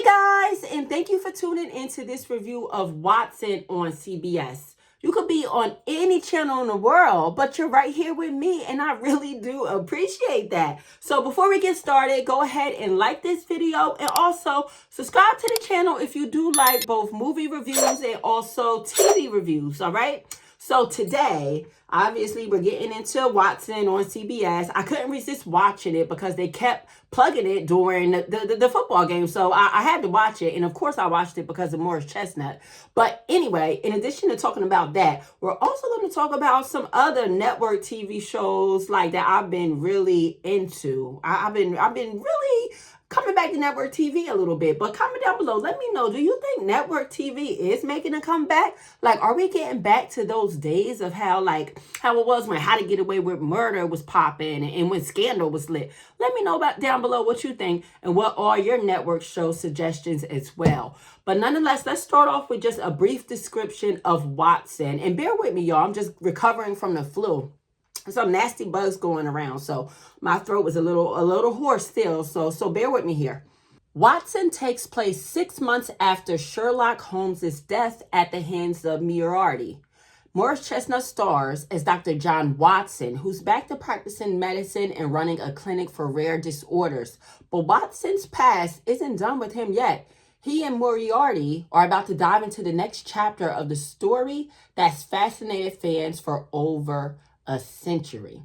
Guys, and thank you for tuning into this review of Watson on CBS. You could be on any channel in the world, but you're right here with me, and I really do appreciate that. So before we get started, go ahead and like this video, and also subscribe to the channel if you do like both movie reviews and also TV reviews, all right? So today, obviously, we're getting into Watson on CBS. I couldn't resist watching it because they kept plugging it during the football game. So I had to watch it. And of course, I watched it because of Morris Chestnut. But anyway, in addition to talking about that, we're also going to talk about some other network TV shows like that I've been really into. I've been really coming back to network TV a little bit, but comment down below. Let me know, do you think network TV is making a comeback? Like, are we getting back to those days of how it was when How to Get Away with Murder was popping and when Scandal was lit? Let me know down below what you think and what are your network show suggestions as well. But nonetheless, let's start off with just a brief description of Watson. And bear with me, y'all. I'm just recovering from the flu. Some nasty bugs going around, so my throat was a little hoarse still, so bear with me here. Watson takes place 6 months after Sherlock Holmes' death at the hands of Moriarty. Morris Chestnut stars as Dr. John Watson, who's back to practicing medicine and running a clinic for rare disorders. But Watson's past isn't done with him yet. He and Moriarty are about to dive into the next chapter of the story that's fascinated fans for over a century.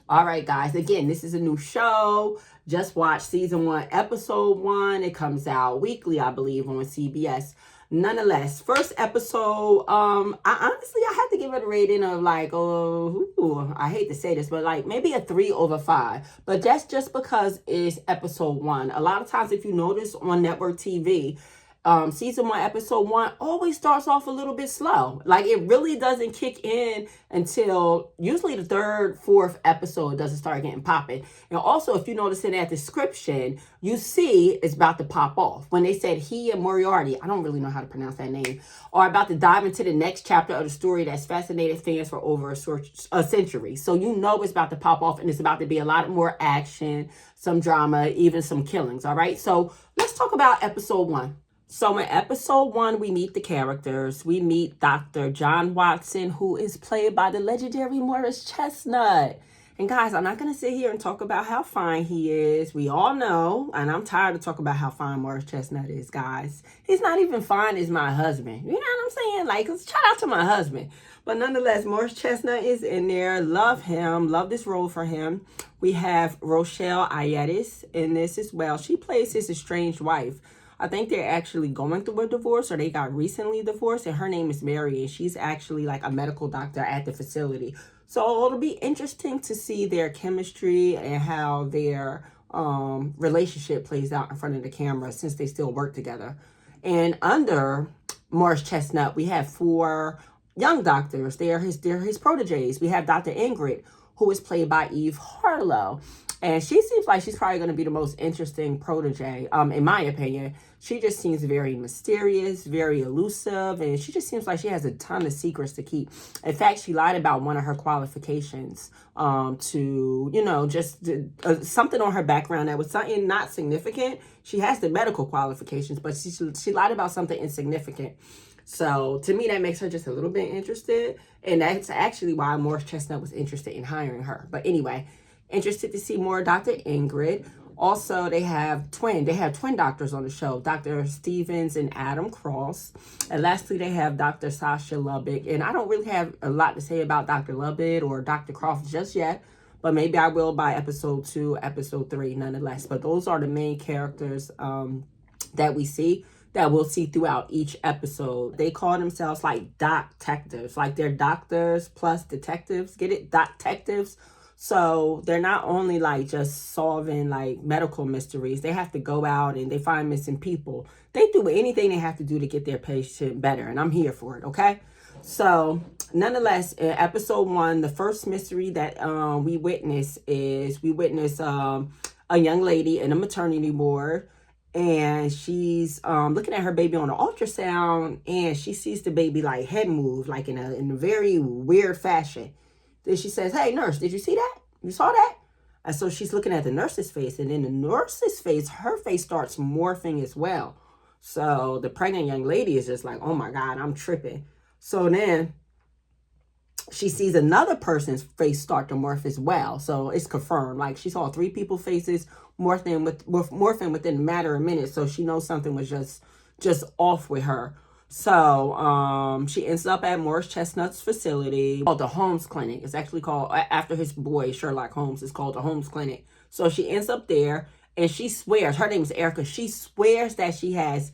All right, guys. Again, this is a new show. Just watched season 1, episode 1. It comes out weekly, I believe, on CBS. Nonetheless, first episode, I had to give it a rating of I hate to say this, but maybe a 3/5. But that's just because it's episode 1. A lot of times, if you notice on network TV, season 1, episode 1 always starts off a little bit slow. It really doesn't kick in until usually the 3rd, 4th episode doesn't start getting popping. And also, if you notice in that description, you see it's about to pop off. When they said he and Moriarty, I don't really know how to pronounce that name, are about to dive into the next chapter of the story that's fascinated fans for over a century. So you know it's about to pop off, and it's about to be a lot more action, some drama, even some killings, all right? So let's talk about episode 1. So in episode 1, we meet the characters. We meet Dr. John Watson, who is played by the legendary Morris Chestnut. And guys, I'm not going to sit here and talk about how fine he is. We all know, and I'm tired of talking about how fine Morris Chestnut is, guys. He's not even fine as my husband. You know what I'm saying? Shout out to my husband. But nonetheless, Morris Chestnut is in there. Love him. Love this role for him. We have Rochelle Ayetis in this as well. She plays his estranged wife. I think they're actually going through a divorce, or they got recently divorced, and her name is Mary, and she's actually a medical doctor at the facility. So it'll be interesting to see their chemistry and how their relationship plays out in front of the camera since they still work together. And under Morris Chestnut, we have 4 young doctors. They're his proteges. We have Dr. Ingrid, who is played by Eve Harlow. And she seems like she's probably going to be the most interesting protege, in my opinion. She just seems very mysterious, very elusive, and she just seems like she has a ton of secrets to keep. In fact, she lied about one of her qualifications something on her background that was something not significant. She has the medical qualifications, but she lied about something insignificant. So to me, that makes her just a little bit interested. And that's actually why Morris Chestnut was interested in hiring her. But anyway, interested to see more Dr. Ingrid. Also, they have twin doctors on the show, Dr. Stevens and Adam Cross. And lastly, they have Dr. Sasha Lubbock. And I don't really have a lot to say about Dr. Lubbock or Dr. Cross just yet, but maybe I will by episode 2, episode 3, nonetheless. But those are the main characters that we'll see throughout each episode. They call themselves doc-tectives, they're doctors plus detectives. Get it? Doc-tectives. So they're not only just solving medical mysteries. They have to go out and they find missing people. They do anything they have to do to get their patient better, and I'm here for it, okay? So nonetheless, in episode 1, the first mystery that we witness a young lady in a maternity ward, and she's looking at her baby on the ultrasound, and she sees the baby head move in a very weird fashion. Then she says, "Hey, nurse, did you see that? You saw that?" And so she's looking at the nurse's face, and then the nurse's face, her face starts morphing as well. So the pregnant young lady is just like, oh my God, I'm tripping. So then she sees another person's face start to morph as well. So it's confirmed. Like, she saw 3 people's faces morphing within a matter of minutes. So she knows something was just off with her. So she ends up at Morris Chestnut's facility called the Holmes Clinic. It's actually called, after his boy Sherlock Holmes, it's called the Holmes Clinic. So she ends up there, and she swears, her name is Erica, she swears that she has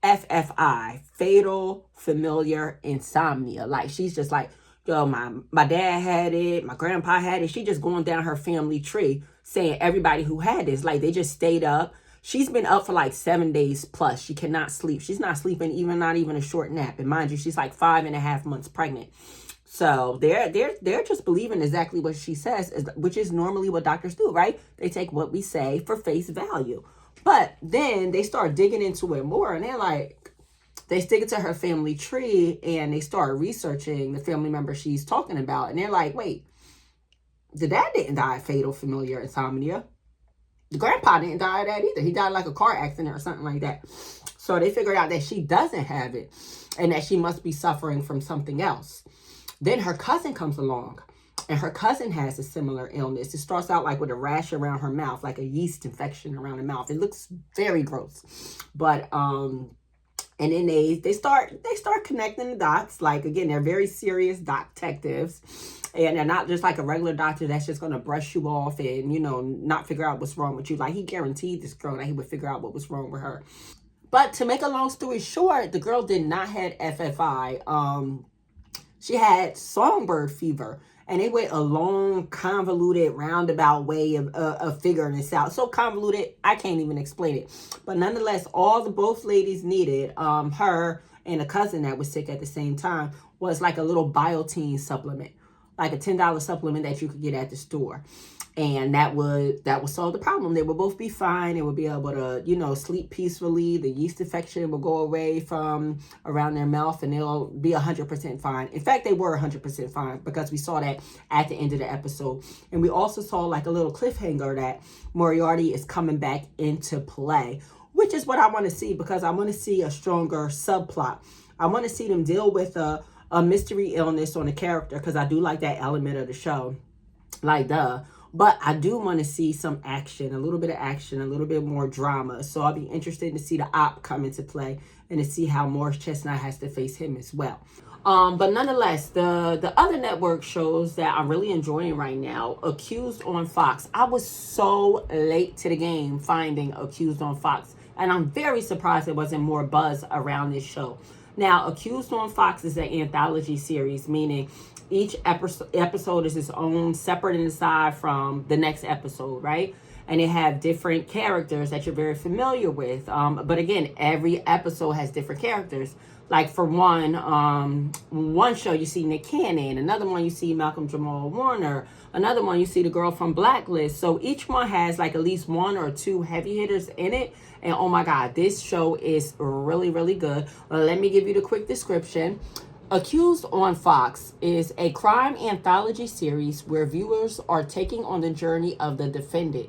FFI, fatal familiar insomnia. Like, she's just like, yo, my dad had it, my grandpa had it. She just going down her family tree saying everybody who had this, like, they just stayed up. She's been up for like 7 days plus. She cannot sleep. She's not sleeping, not even a short nap. And mind you, she's like 5.5 months pregnant. So they're just believing exactly what she says, which is normally what doctors do, right? They take what we say for face value. But then they start digging into it more, and they're like, they stick it to her family tree, and they start researching the family member she's talking about. And they're like, wait, the dad didn't die of fatal familiar insomnia. The grandpa didn't die of that either. He died like a car accident or something like that. So they figured out that she doesn't have it, and that she must be suffering from something else. Then her cousin comes along, and her cousin has a similar illness. It starts out like with a rash around her mouth, like a yeast infection around the mouth. It looks very gross. But and then they start connecting the dots. Like, again, they're very serious detectives. And they're not just like a regular doctor that's just going to brush you off and, not figure out what's wrong with you. Like, he guaranteed this girl that he would figure out what was wrong with her. But to make a long story short, the girl did not have FFI. She had songbird fever. And it went a long, convoluted, roundabout way of figuring this out. So convoluted, I can't even explain it. But nonetheless, all the both ladies needed, her and a cousin that was sick at the same time, was like a little biotin supplement. Like a $10 supplement that you could get at the store. And that would solve the problem. They would both be fine. They would be able to, sleep peacefully. The yeast infection will go away from around their mouth, and they'll be 100% fine. In fact, they were 100% fine, because we saw that at the end of the episode. And we also saw like a little cliffhanger that Moriarty is coming back into play, which is what I want to see, because I want to see a stronger subplot. I want to see them deal with a mystery illness on a character, because I do like that element of the show. Like, duh. But I do want to see some action, a little bit of action, a little bit more drama. So I'll be interested to see the op come into play, and to see how Morris Chestnut has to face him as well. But nonetheless, the other network shows that I'm really enjoying right now, Accused on Fox. I was so late to the game finding Accused on Fox, and I'm very surprised there wasn't more buzz around this show. Now, Accused on Fox is an anthology series, meaning each episode is its own, separate and aside from the next episode, right? And they have different characters that you're very familiar with. But again, every episode has different characters. Like, for one show you see Nick Cannon, another one you see Malcolm Jamal Warner, another one you see the girl from Blacklist. So each one has like at least 1 or 2 heavy hitters in it. And oh my God, this show is really, really good. Let me give you the quick description. Accused on Fox is a crime anthology series where viewers are taking on the journey of the defendant.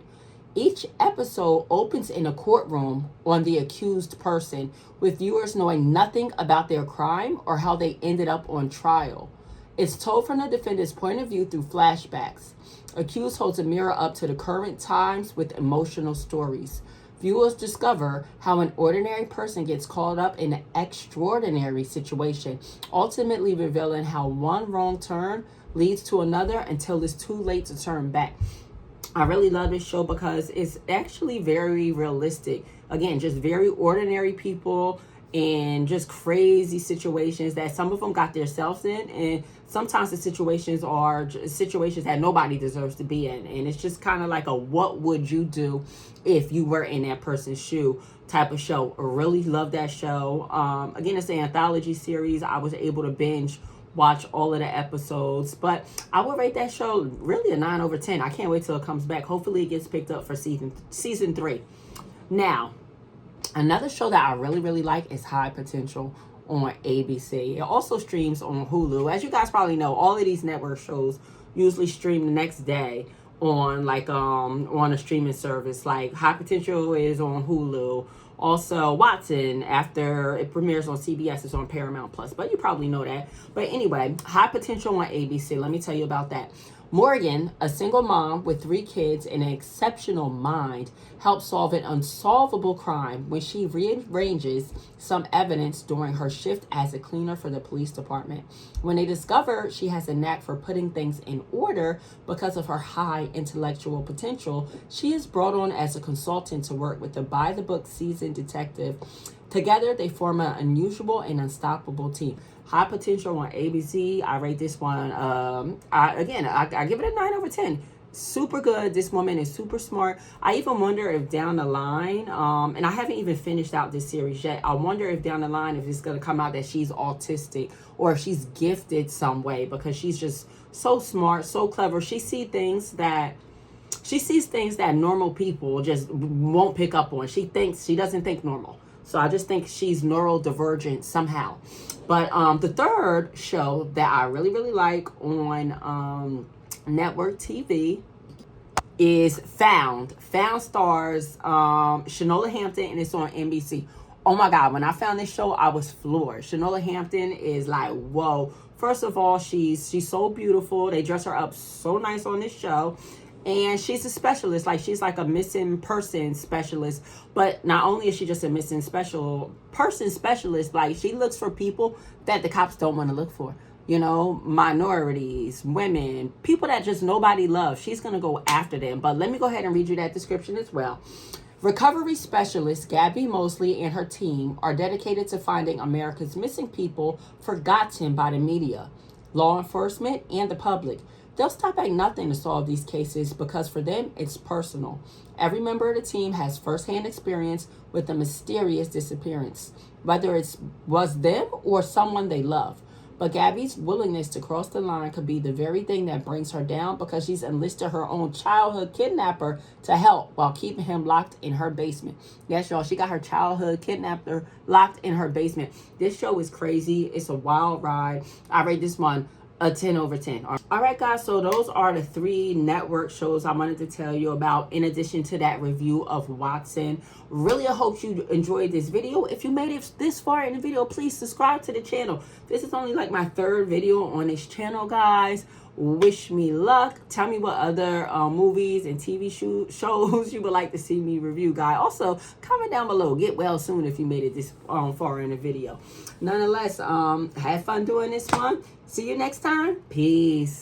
Each episode opens in a courtroom on the accused person, with viewers knowing nothing about their crime or how they ended up on trial. It's told from the defendant's point of view through flashbacks. Accused holds a mirror up to the current times with emotional stories. Viewers discover how an ordinary person gets caught up in an extraordinary situation, ultimately revealing how one wrong turn leads to another until it's too late to turn back. I really love this show because it's actually very realistic. Again, just very ordinary people in just crazy situations that some of them got themselves in, and sometimes the situations are situations that nobody deserves to be in, and it's just kind of like a what would you do if you were in that person's shoe type of show. I really love that show. Again, it's an anthology series. I was able to binge watch all of the episodes, but I would rate that show really a 9 over 10. I can't wait till it comes back. Hopefully it gets picked up for season 3. Now, another show that I really, really like is High Potential on ABC. It also streams on Hulu. As you guys probably know, all of these network shows usually stream the next day on on a streaming service. Like High Potential is on Hulu. Also, Watson, after it premieres on CBS, it's on Paramount Plus, but you probably know that. But anyway, High Potential on ABC. Let me tell you about that. Morgan, a single mom with 3 kids and an exceptional mind, helps solve an unsolvable crime when she rearranges some evidence during her shift as a cleaner for the police department. When they discover she has a knack for putting things in order because of her high intellectual potential, she is brought on as a consultant to work with the by-the-book seasoned detective. Together, they form an unusual and unstoppable team. High Potential on ABC. I rate this one. I give it a 9 over 10. Super good. This woman is super smart. I even wonder if down the line, and I haven't even finished out this series yet. I wonder if down the line, if it's going to come out that she's autistic or if she's gifted some way, because she's just so smart, so clever. She sees things that normal people just won't pick up on. She doesn't think normal. So I just think she's neurodivergent somehow. But the third show that I really, really like on network TV is Found. Found stars Shanola Hampton, and it's on NBC. Oh my God, when I found this show, I was floored. Shanola Hampton is like, whoa. First of all, she's so beautiful. They dress her up so nice on this show. And she's a specialist, like she's like a missing person specialist. But not only is she just a missing person specialist, like she looks for people that the cops don't want to look for. You know, minorities, women, people that just nobody loves. She's going to go after them. But let me go ahead and read you that description as well. Recovery specialist Gabby Mosley and her team are dedicated to finding America's missing people forgotten by the media, law enforcement, and the public. They'll stop at nothing to solve these cases because for them, it's personal. Every member of the team has firsthand experience with a mysterious disappearance, whether it was them or someone they love. But Gabby's willingness to cross the line could be the very thing that brings her down, because she's enlisted her own childhood kidnapper to help while keeping him locked in her basement. Yes, y'all, she got her childhood kidnapper locked in her basement. This show is crazy. It's a wild ride. I rate this one a 10 over 10. All right, guys, so those are the 3 network shows I wanted to tell you about, in addition to that review of Watson. Really, I hope you enjoyed this video. If you made it this far in the video, please subscribe to the channel. This is only like my 3rd video on this channel, guys. Wish me luck. Tell me what other movies and TV shows you would like to see me review, guys. Also, comment down below. Get well soon if you made it this far in the video. Nonetheless, have fun doing this one. See you next time. Peace.